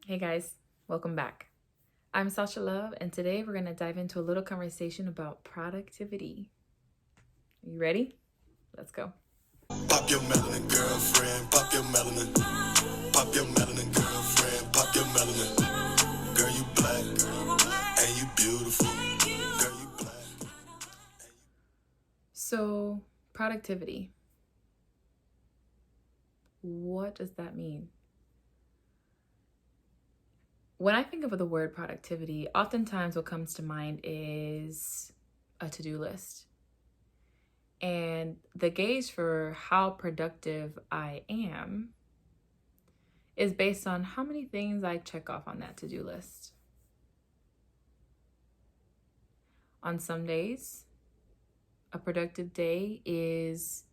Hey guys, welcome back. I'm Sasha Love, and today we're going to dive into a little conversation about productivity. Are you ready? Let's go. Pop your melanin, girlfriend. Pop your melanin. Pop your melanin, girlfriend. Pop your melanin. Girl, you black. And you beautiful. Girl, you black. So, productivity. What does that mean? When I think of the word productivity, oftentimes what comes to mind is a to-do list. And the gauge for how productive I am is based on how many things I check off on that to-do list. On some days, a productive day is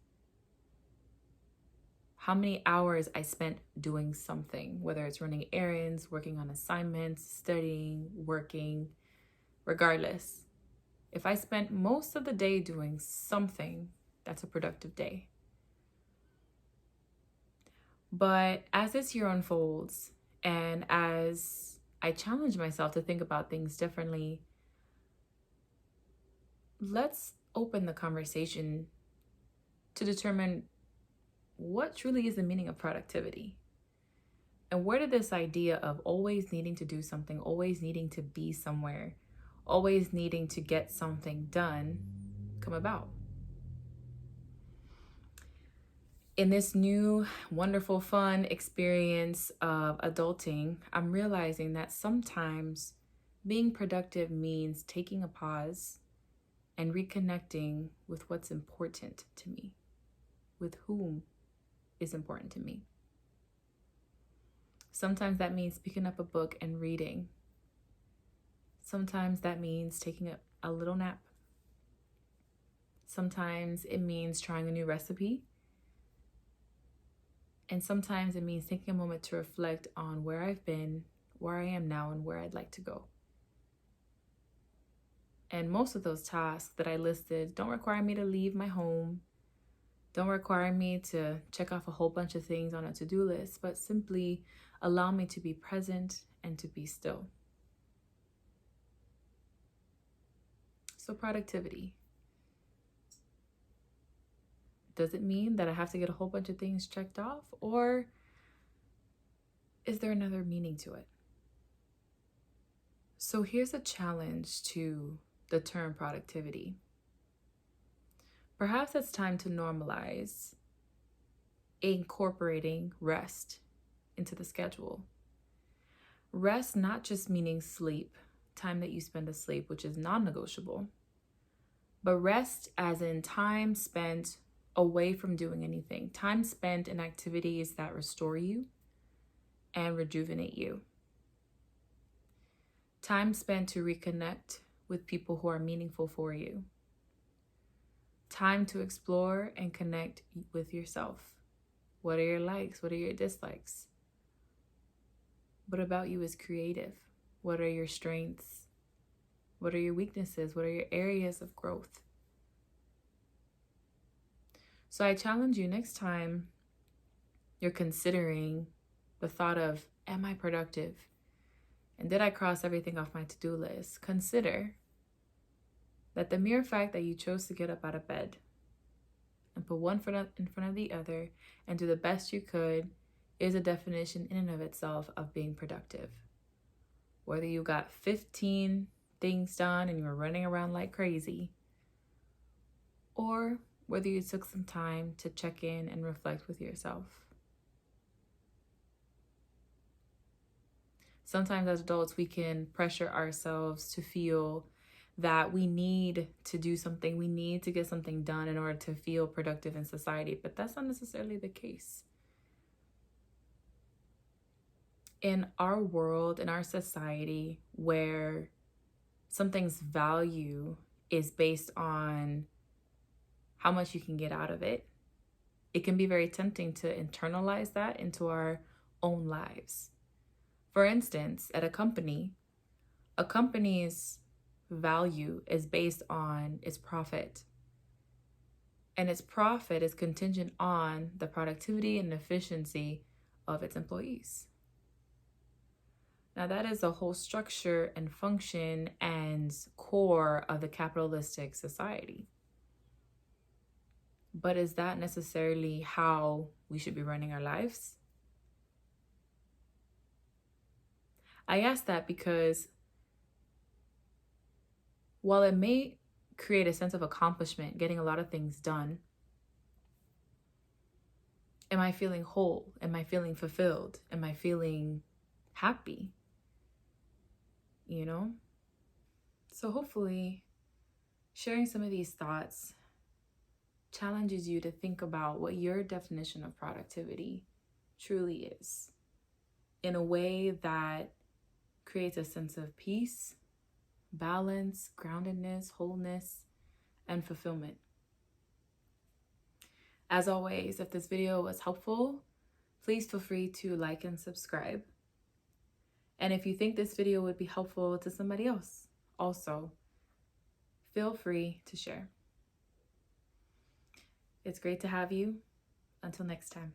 how many hours I spent doing something, whether it's running errands, working on assignments, studying, working, regardless. If I spent most of the day doing something, that's a productive day. But as this year unfolds and as I challenge myself to think about things differently, let's open the conversation to determine what truly is the meaning of productivity. And where did this idea of always needing to do something, always needing to be somewhere, always needing to get something done come about? In this new, wonderful, fun experience of adulting, I'm realizing that sometimes being productive means taking a pause and reconnecting with what's important to me, with whom is important to me. Sometimes that means picking up a book and reading. Sometimes that means taking a little nap. Sometimes it means trying a new recipe. And sometimes it means taking a moment to reflect on where I've been, where I am now, and where I'd like to go. And most of those tasks that I listed don't require me to leave my home, don't require me to check off a whole bunch of things on a to-do list, but simply allow me to be present and to be still. So productivity. Does it mean that I have to get a whole bunch of things checked off, or is there another meaning to it? So here's a challenge to the term productivity. Perhaps it's time to normalize incorporating rest into the schedule. Rest not just meaning sleep, time that you spend asleep, which is non-negotiable, but rest as in time spent away from doing anything, time spent in activities that restore you and rejuvenate you. Time spent to reconnect with people who are meaningful for you. Time to explore and connect with yourself. What are your likes? What are your dislikes? What about you is creative? What are your strengths? What are your weaknesses? What are your areas of growth? So I challenge you, next time you're considering the thought of, am I productive? And did I cross everything off my to-do list? Consider that the mere fact that you chose to get up out of bed and put one foot in front of the other and do the best you could is a definition in and of itself of being productive. Whether you got 15 things done and you were running around like crazy, or whether you took some time to check in and reflect with yourself. Sometimes as adults, we can pressure ourselves to feel that we need to do something, we need to get something done in order to feel productive in society, but that's not necessarily the case. In our world, in our society, where something's value is based on how much you can get out of it, it can be very tempting to internalize that into our own lives. For instance, at a company's value is based on its profit. And its profit is contingent on the productivity and efficiency of its employees. Now, that is the whole structure and function and core of the capitalistic society. But is that necessarily how we should be running our lives? I ask that because while it may create a sense of accomplishment, getting a lot of things done, am I feeling whole? Am I feeling fulfilled? Am I feeling happy? You know? So hopefully sharing some of these thoughts challenges you to think about what your definition of productivity truly is, in a way that creates a sense of peace, balance, groundedness, wholeness, and fulfillment. As always, if this video was helpful, please feel free to like and subscribe. And if you think this video would be helpful to somebody else, also feel free to share. It's great to have you. Until next time.